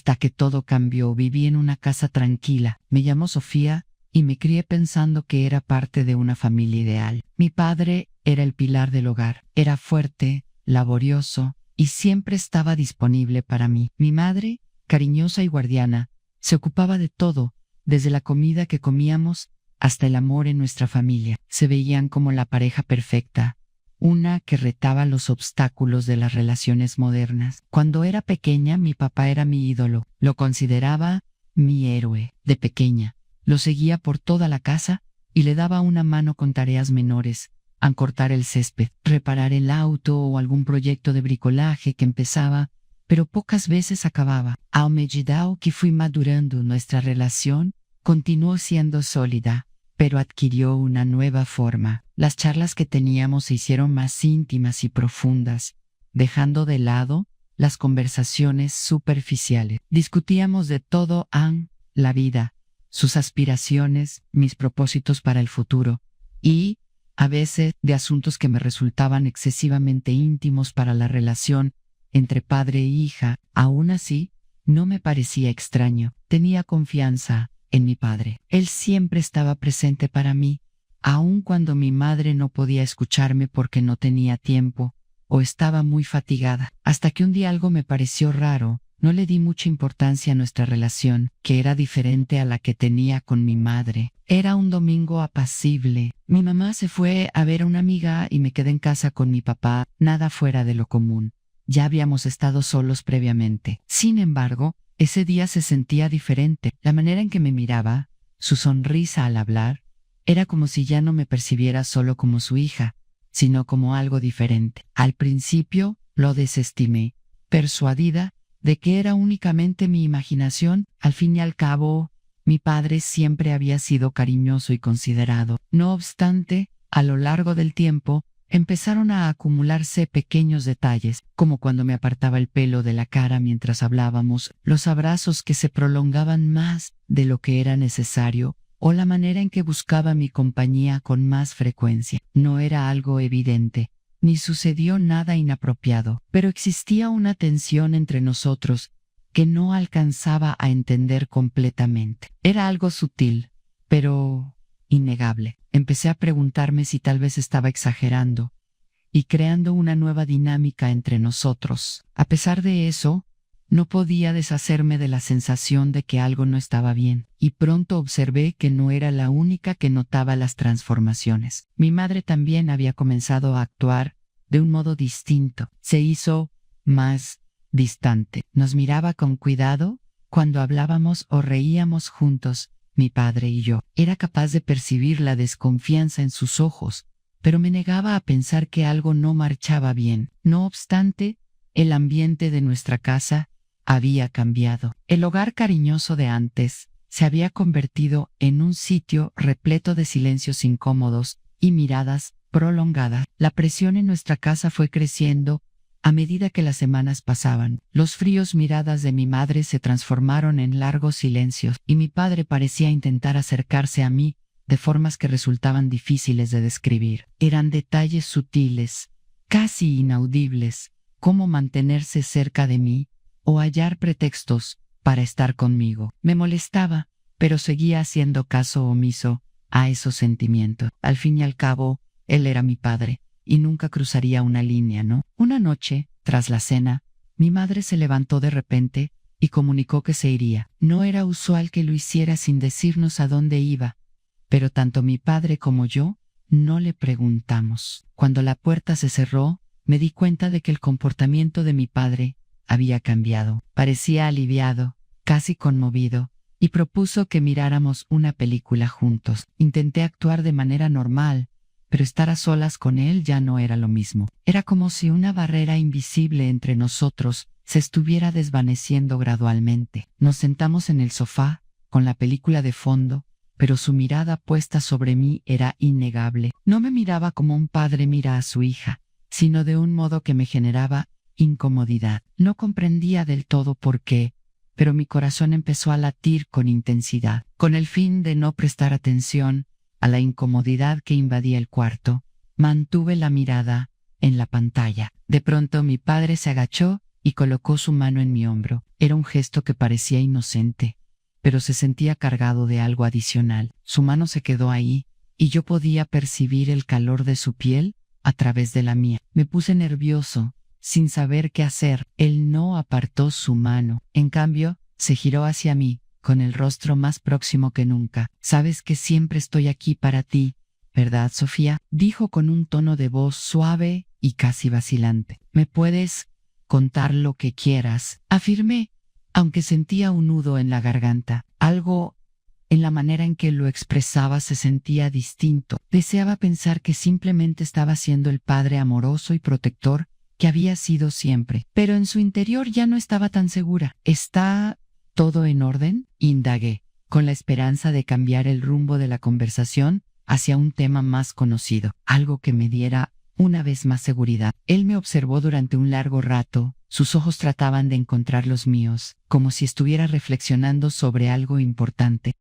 hasta que todo cambió. Viví en una casa tranquila. Me llamo Sofía y me crié pensando que era parte de una familia ideal. Mi padre era el pilar del hogar. Era fuerte, laborioso y siempre estaba disponible para mí. Mi madre, cariñosa y guardiana, se ocupaba de todo, desde la comida que comíamos hasta el amor en nuestra familia. Se veían como la pareja perfecta, una que retaba los obstáculos de las relaciones modernas. Cuando era pequeña, mi papá era mi ídolo. Lo consideraba mi héroe. De pequeña, lo seguía por toda la casa y le daba una mano con tareas menores, a cortar el césped, reparar el auto o algún proyecto de bricolaje que empezaba, pero pocas veces acababa. A medida que fui madurando, nuestra relación continuó siendo sólida, pero adquirió una nueva forma. Las charlas que teníamos se hicieron más íntimas y profundas, dejando de lado las conversaciones superficiales. Discutíamos de todo, la vida, sus aspiraciones, mis propósitos para el futuro, y, a veces, de asuntos que me resultaban excesivamente íntimos para la relación entre padre e hija. Aún así, no me parecía extraño. Tenía confianza en mi padre. Él siempre estaba presente para mí, aun cuando mi madre no podía escucharme porque no tenía tiempo o estaba muy fatigada. Hasta que un día algo me pareció raro. No le di mucha importancia a nuestra relación, que era diferente a la que tenía con mi madre. Era un domingo apacible. Mi mamá se fue a ver a una amiga y me quedé en casa con mi papá, nada fuera de lo común. Ya habíamos estado solos previamente. Sin embargo, ese día se sentía diferente. La manera en que me miraba, su sonrisa al hablar, era como si ya no me percibiera solo como su hija, sino como algo diferente. Al principio lo desestimé, persuadida de que era únicamente mi imaginación. Al fin y al cabo, mi padre siempre había sido cariñoso y considerado. No obstante, a lo largo del tiempo, empezaron a acumularse pequeños detalles, como cuando me apartaba el pelo de la cara mientras hablábamos, los abrazos que se prolongaban más de lo que era necesario, o la manera en que buscaba mi compañía con más frecuencia. No era algo evidente, ni sucedió nada inapropiado, pero existía una tensión entre nosotros que no alcanzaba a entender completamente. Era algo sutil, pero innegable. Empecé a preguntarme si tal vez estaba exagerando y creando una nueva dinámica entre nosotros. A pesar de eso, no podía deshacerme de la sensación de que algo no estaba bien, y pronto observé que no era la única que notaba las transformaciones. Mi madre también había comenzado a actuar de un modo distinto. Se hizo más distante. Nos miraba con cuidado cuando hablábamos o reíamos juntos, mi padre y yo. Era capaz de percibir la desconfianza en sus ojos, pero me negaba a pensar que algo no marchaba bien. No obstante, el ambiente de nuestra casa había cambiado. El hogar cariñoso de antes se había convertido en un sitio repleto de silencios incómodos y miradas prolongadas. La presión en nuestra casa fue creciendo a medida que las semanas pasaban. Los fríos miradas de mi madre se transformaron en largos silencios, y mi padre parecía intentar acercarse a mí de formas que resultaban difíciles de describir. Eran detalles sutiles, casi inaudibles, como mantenerse cerca de mí o hallar pretextos para estar conmigo. Me molestaba, pero seguía haciendo caso omiso a esos sentimientos. Al fin y al cabo, él era mi padre, y nunca cruzaría una línea, ¿no? Una noche, tras la cena, mi madre se levantó de repente y comunicó que se iría. No era usual que lo hiciera sin decirnos a dónde iba, pero tanto mi padre como yo no le preguntamos. Cuando la puerta se cerró, me di cuenta de que el comportamiento de mi padre había cambiado. Parecía aliviado, casi conmovido, y propuso que miráramos una película juntos. Intenté actuar de manera normal, pero estar a solas con él ya no era lo mismo. Era como si una barrera invisible entre nosotros se estuviera desvaneciendo gradualmente. Nos sentamos en el sofá, con la película de fondo, pero su mirada puesta sobre mí era innegable. No me miraba como un padre mira a su hija, sino de un modo que me generaba incomodidad. No comprendía del todo por qué, pero mi corazón empezó a latir con intensidad. Con el fin de no prestar atención a la incomodidad que invadía el cuarto, mantuve la mirada en la pantalla. De pronto mi padre se agachó y colocó su mano en mi hombro. Era un gesto que parecía inocente, pero se sentía cargado de algo adicional. Su mano se quedó ahí, y yo podía percibir el calor de su piel a través de la mía. Me puse nervioso, sin saber qué hacer. Él no apartó su mano. En cambio, se giró hacia mí, con el rostro más próximo que nunca. «Sabes que siempre estoy aquí para ti, ¿verdad, Sofía?», dijo con un tono de voz suave y casi vacilante. «¿Me puedes contar lo que quieras?», afirmé, aunque sentía un nudo en la garganta. Algo en la manera en que lo expresaba se sentía distinto. Deseaba pensar que simplemente estaba siendo el padre amoroso y protector que había sido siempre, pero en su interior ya no estaba tan segura. «¿Está todo en orden?», indagué, con la esperanza de cambiar el rumbo de la conversación hacia un tema más conocido, algo que me diera una vez más seguridad. Él me observó durante un largo rato. Sus ojos trataban de encontrar los míos, como si estuviera reflexionando sobre algo importante.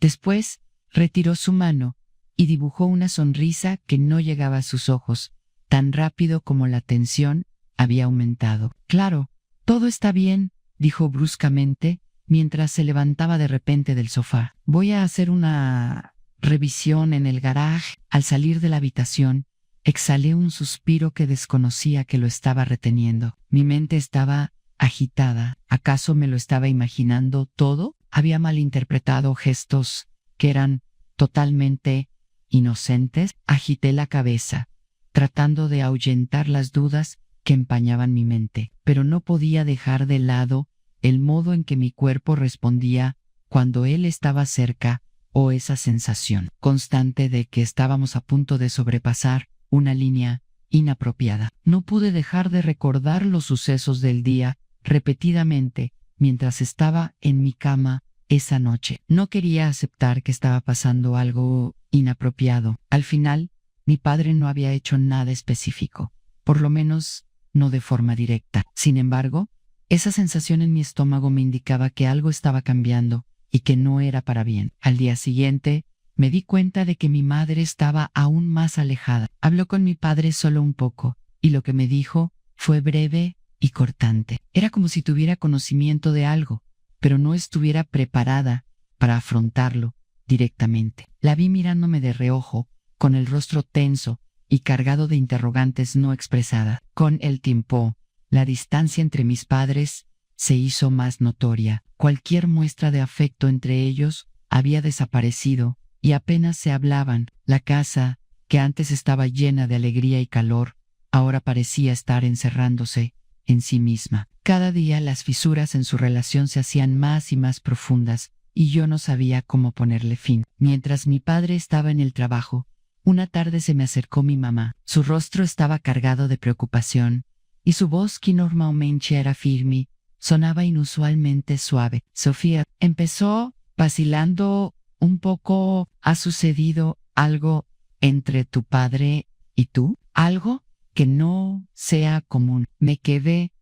Después, retiró su mano y dibujó una sonrisa que no llegaba a sus ojos, tan rápido como la tensión había aumentado. «Claro, todo está bien», dijo bruscamente, mientras se levantaba de repente del sofá. «Voy a hacer una revisión en el garaje». Al salir de la habitación, exhalé un suspiro que desconocía que lo estaba reteniendo. Mi mente estaba agitada. ¿Acaso me lo estaba imaginando todo? ¿Había malinterpretado gestos que eran totalmente inocentes? Agité la cabeza, tratando de ahuyentar las dudas que empañaban mi mente, pero no podía dejar de lado el modo en que mi cuerpo respondía cuando él estaba cerca, o esa sensación constante de que estábamos a punto de sobrepasar una línea inapropiada. No pude dejar de recordar los sucesos del día repetidamente mientras estaba en mi cama esa noche. No quería aceptar que estaba pasando algo inapropiado. Al final, mi padre no había hecho nada específico, por lo menos no de forma directa. Sin embargo, esa sensación en mi estómago me indicaba que algo estaba cambiando y que no era para bien. Al día siguiente, me di cuenta de que mi madre estaba aún más alejada. Habló con mi padre solo un poco, y lo que me dijo fue breve y cortante. Era como si tuviera conocimiento de algo, pero no estuviera preparada para afrontarlo directamente. La vi mirándome de reojo, con el rostro tenso y cargado de interrogantes no expresadas. Con el tiempo, la distancia entre mis padres se hizo más notoria. Cualquier muestra de afecto entre ellos había desaparecido y apenas se hablaban. La casa, que antes estaba llena de alegría y calor, ahora parecía estar encerrándose en sí misma. Cada día las fisuras en su relación se hacían más y más profundas, y yo no sabía cómo ponerle fin. Mientras mi padre estaba en el trabajo, una tarde se me acercó mi mamá. Su rostro estaba cargado de preocupación, y su voz, que normalmente era firme, sonaba inusualmente suave. «Sofía», empezó vacilando un poco, «¿ha sucedido algo entre tu padre y tú? ¿Algo que no sea común?». Me quedé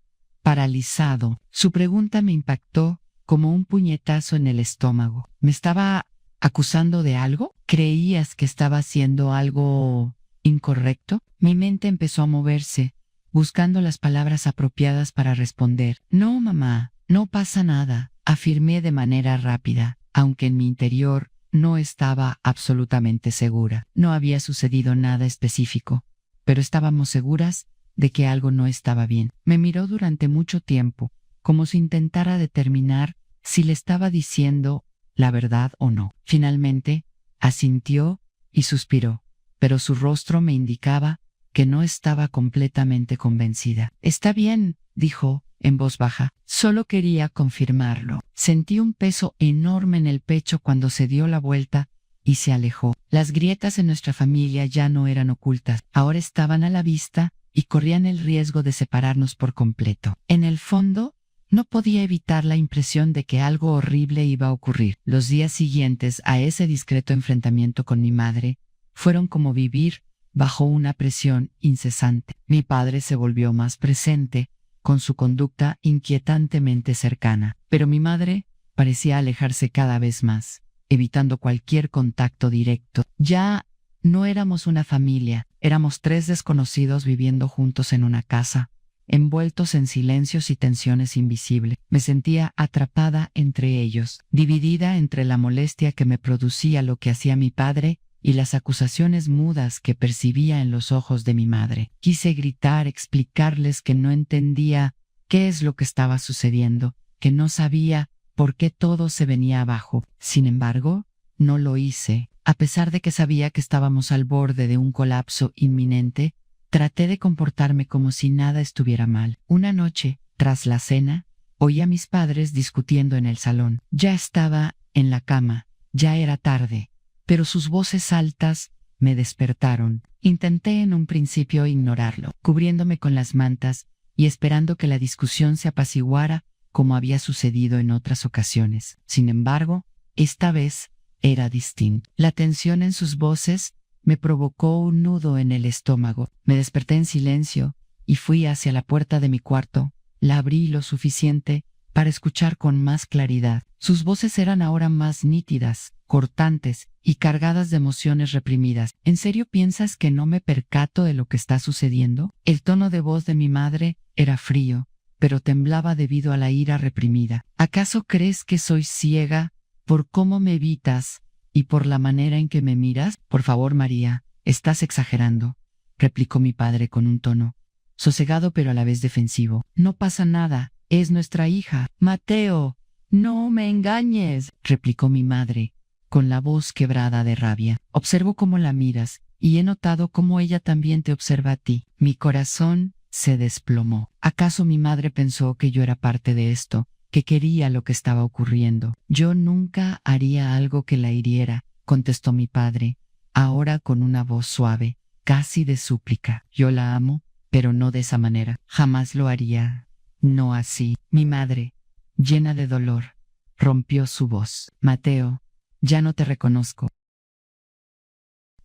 paralizado. Su pregunta me impactó como un puñetazo en el estómago. ¿Me estaba acusando de algo? ¿Creías que estaba haciendo algo incorrecto? Mi mente empezó a moverse, buscando las palabras apropiadas para responder. «No, mamá, no pasa nada», afirmé de manera rápida, aunque en mi interior no estaba absolutamente segura. No había sucedido nada específico, pero estábamos seguras de que algo no estaba bien. Me miró durante mucho tiempo, como si intentara determinar si le estaba diciendo la verdad o no. Finalmente, asintió y suspiró, pero su rostro me indicaba que no estaba completamente convencida. «Está bien», dijo en voz baja. «Solo quería confirmarlo». Sentí un peso enorme en el pecho cuando se dio la vuelta y se alejó. Las grietas en nuestra familia ya no eran ocultas, ahora estaban a la vista y corrían el riesgo de separarnos por completo. En el fondo, no podía evitar la impresión de que algo horrible iba a ocurrir. Los días siguientes a ese discreto enfrentamiento con mi madre fueron como vivir bajo una presión incesante. Mi padre se volvió más presente, con su conducta inquietantemente cercana, pero mi madre parecía alejarse cada vez más, evitando cualquier contacto directo. Ya no éramos una familia, éramos 3 desconocidos viviendo juntos en una casa, envueltos en silencios y tensiones invisibles. Me sentía atrapada entre ellos, dividida entre la molestia que me producía lo que hacía mi padre y las acusaciones mudas que percibía en los ojos de mi madre. Quise gritar, explicarles que no entendía qué es lo que estaba sucediendo, que no sabía por qué todo se venía abajo. Sin embargo, no lo hice. A pesar de que sabía que estábamos al borde de un colapso inminente, traté de comportarme como si nada estuviera mal. Una noche, tras la cena, oí a mis padres discutiendo en el salón. Ya estaba en la cama, ya era tarde, pero sus voces altas me despertaron. Intenté en un principio ignorarlo, cubriéndome con las mantas y esperando que la discusión se apaciguara como había sucedido en otras ocasiones. Sin embargo, esta vez era distinto. La tensión en sus voces me provocó un nudo en el estómago. Me desperté en silencio y fui hacia la puerta de mi cuarto. La abrí lo suficiente para escuchar con más claridad. Sus voces eran ahora más nítidas, cortantes y cargadas de emociones reprimidas. ¿En serio piensas que no me percato de lo que está sucediendo? El tono de voz de mi madre era frío, pero temblaba debido a la ira reprimida. ¿Acaso crees que soy ciega por cómo me evitas y por la manera en que me miras? Por favor, María, estás exagerando, replicó mi padre con un tono sosegado pero a la vez defensivo. No pasa nada, es nuestra hija. Mateo, no me engañes, replicó mi madre, con la voz quebrada de rabia. Observo cómo la miras y he notado cómo ella también te observa a ti. Mi corazón se desplomó. ¿Acaso mi madre pensó que yo era parte de esto, que quería lo que estaba ocurriendo? Yo nunca haría algo que la hiriera, contestó mi padre, ahora con una voz suave, casi de súplica. Yo la amo, pero no de esa manera. Jamás lo haría. No así. Mi madre, llena de dolor, rompió su voz. Mateo, ya no te reconozco.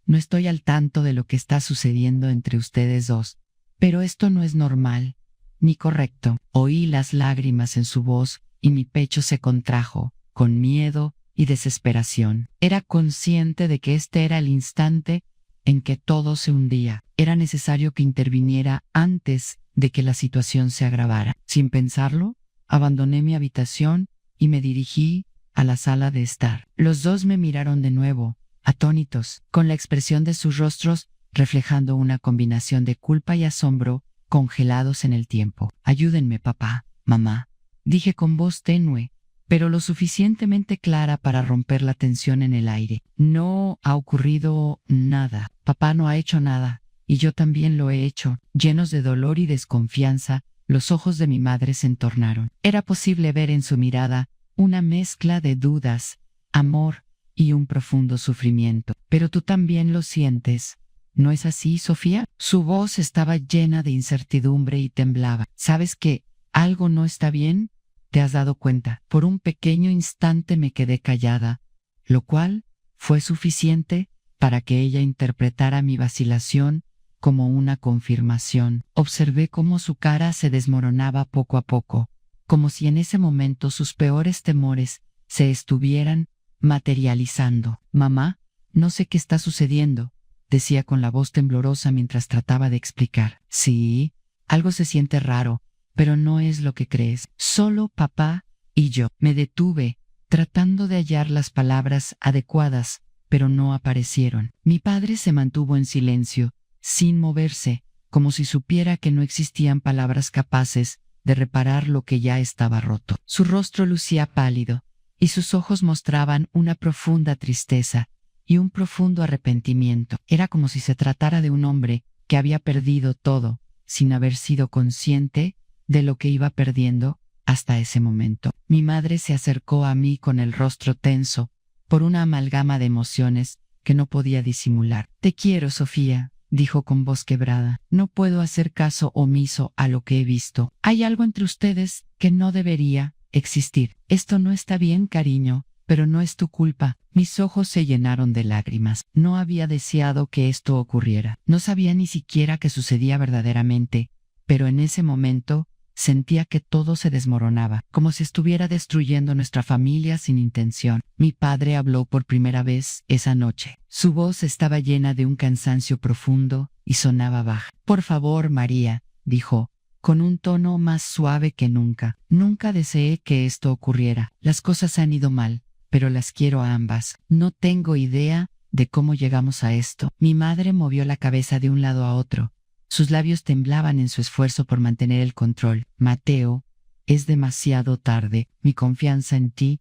No estoy al tanto de lo que está sucediendo entre ustedes dos, pero esto no es normal, ni correcto. Oí las lágrimas en su voz y mi pecho se contrajo, con miedo y desesperación. Era consciente de que este era el instante en que todo se hundía. Era necesario que interviniera antes de que la situación se agravara. Sin pensarlo, abandoné mi habitación y me dirigí a la sala de estar. Los dos me miraron de nuevo, atónitos, con la expresión de sus rostros reflejando una combinación de culpa y asombro congelados en el tiempo. Ayúdenme, papá, mamá, dije con voz tenue, pero lo suficientemente clara para romper la tensión en el aire. No ha ocurrido nada. Papá no ha hecho nada, y yo también lo he hecho. Llenos de dolor y desconfianza, los ojos de mi madre se entornaron. Era posible ver en su mirada una mezcla de dudas, amor y un profundo sufrimiento. Pero tú también lo sientes, ¿no es así, Sofía? Su voz estaba llena de incertidumbre y temblaba. ¿Sabes que algo no está bien? ¿Te has dado cuenta? Por un pequeño instante me quedé callada, lo cual fue suficiente para que ella interpretara mi vacilación como una confirmación. Observé cómo su cara se desmoronaba poco a poco, como si en ese momento sus peores temores se estuvieran materializando. Mamá, no sé qué está sucediendo, decía con la voz temblorosa mientras trataba de explicar. Sí, algo se siente raro, pero no es lo que crees. Solo papá y yo. Me detuve, tratando de hallar las palabras adecuadas, pero no aparecieron. Mi padre se mantuvo en silencio, sin moverse, como si supiera que no existían palabras capaces de reparar lo que ya estaba roto. Su rostro lucía pálido, y sus ojos mostraban una profunda tristeza y un profundo arrepentimiento. Era como si se tratara de un hombre que había perdido todo, sin haber sido consciente de lo que iba perdiendo hasta ese momento. Mi madre se acercó a mí con el rostro tenso por una amalgama de emociones que no podía disimular. Te quiero, Sofía, dijo con voz quebrada. No puedo hacer caso omiso a lo que he visto. Hay algo entre ustedes que no debería existir. Esto no está bien, cariño, pero no es tu culpa. Mis ojos se llenaron de lágrimas. No había deseado que esto ocurriera. No sabía ni siquiera que sucedía verdaderamente, pero en ese momento sentía que todo se desmoronaba, como si estuviera destruyendo nuestra familia sin intención. Mi padre habló por primera vez esa noche. Su voz estaba llena de un cansancio profundo y sonaba baja. Por favor, María, dijo, con un tono más suave que nunca. Nunca deseé que esto ocurriera. Las cosas han ido mal, pero las quiero a ambas. No tengo idea de cómo llegamos a esto. Mi madre movió la cabeza de un lado a otro. Sus labios temblaban en su esfuerzo por mantener el control. Mateo, es demasiado tarde. Mi confianza en ti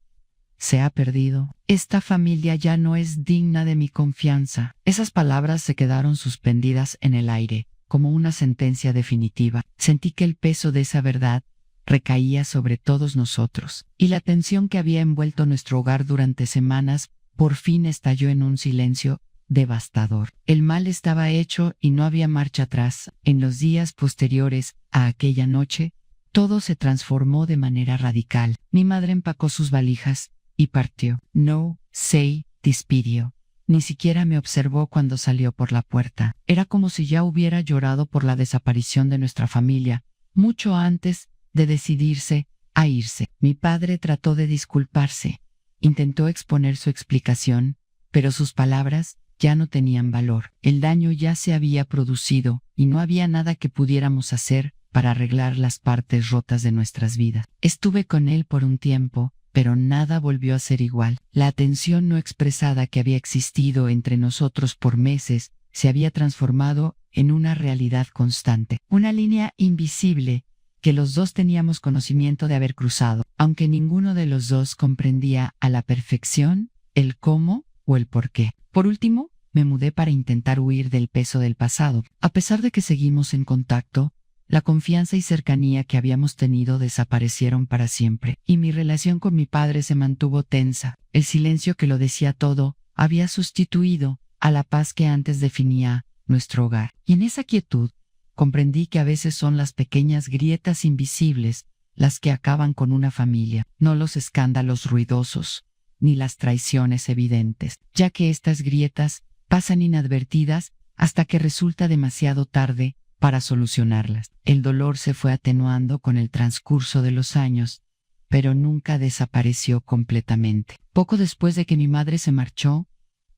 se ha perdido. Esta familia ya no es digna de mi confianza. Esas palabras se quedaron suspendidas en el aire, como una sentencia definitiva. Sentí que el peso de esa verdad recaía sobre todos nosotros, y la tensión que había envuelto nuestro hogar durante semanas por fin estalló en un silencio devastador. El mal estaba hecho y no había marcha atrás. En los días posteriores a aquella noche, todo se transformó de manera radical. Mi madre empacó sus valijas y partió. No se despidió. Ni siquiera me observó cuando salió por la puerta. Era como si ya hubiera llorado por la desaparición de nuestra familia, mucho antes de decidirse a irse. Mi padre trató de disculparse. Intentó exponer su explicación, pero sus palabras ya no tenían valor. El daño ya se había producido y no había nada que pudiéramos hacer para arreglar las partes rotas de nuestras vidas. Estuve con él por un tiempo, pero nada volvió a ser igual. La atención no expresada que había existido entre nosotros por meses se había transformado en una realidad constante, una línea invisible que los dos teníamos conocimiento de haber cruzado, aunque ninguno de los dos comprendía a la perfección el cómo o el por qué. Por último, me mudé para intentar huir del peso del pasado. A pesar de que seguimos en contacto, la confianza y cercanía que habíamos tenido desaparecieron para siempre, y mi relación con mi padre se mantuvo tensa. El silencio que lo decía todo había sustituido a la paz que antes definía nuestro hogar. Y en esa quietud, comprendí que a veces son las pequeñas grietas invisibles las que acaban con una familia, no los escándalos ruidosos, ni las traiciones evidentes, ya que estas grietas pasan inadvertidas hasta que resulta demasiado tarde para solucionarlas. El dolor se fue atenuando con el transcurso de los años, pero nunca desapareció completamente. Poco después de que mi madre se marchó,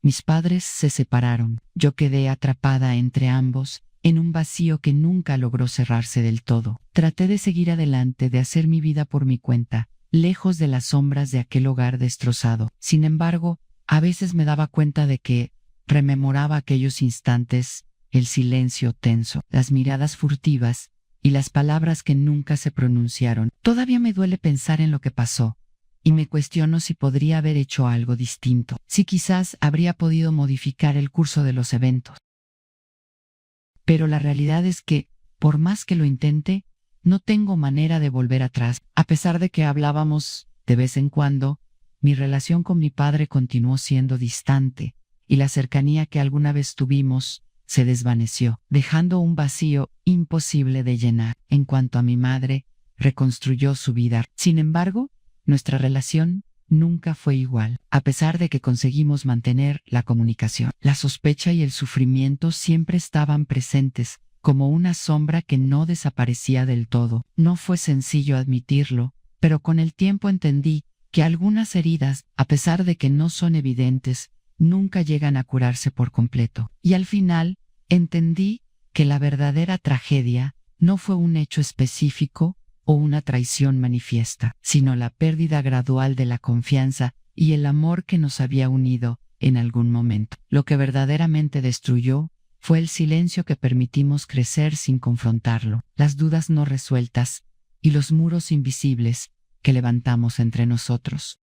mis padres se separaron. Yo quedé atrapada entre ambos, en un vacío que nunca logró cerrarse del todo. Traté de seguir adelante, de hacer mi vida por mi cuenta, lejos de las sombras de aquel hogar destrozado. Sin embargo, a veces me daba cuenta de que rememoraba aquellos instantes, el silencio tenso, las miradas furtivas y las palabras que nunca se pronunciaron. Todavía me duele pensar en lo que pasó, y me cuestiono si podría haber hecho algo distinto, si quizás habría podido modificar el curso de los eventos. Pero la realidad es que, por más que lo intente, no tengo manera de volver atrás. A pesar de que hablábamos de vez en cuando, mi relación con mi padre continuó siendo distante, y la cercanía que alguna vez tuvimos se desvaneció, dejando un vacío imposible de llenar. En cuanto a mi madre, reconstruyó su vida. Sin embargo, nuestra relación nunca fue igual, a pesar de que conseguimos mantener la comunicación. La sospecha y el sufrimiento siempre estaban presentes, como una sombra que no desaparecía del todo. No fue sencillo admitirlo, pero con el tiempo entendí que algunas heridas, a pesar de que no son evidentes, nunca llegan a curarse por completo. Y al final, entendí que la verdadera tragedia no fue un hecho específico o una traición manifiesta, sino la pérdida gradual de la confianza y el amor que nos había unido en algún momento. Lo que verdaderamente destruyó fue el silencio que permitimos crecer sin confrontarlo, las dudas no resueltas y los muros invisibles que levantamos entre nosotros.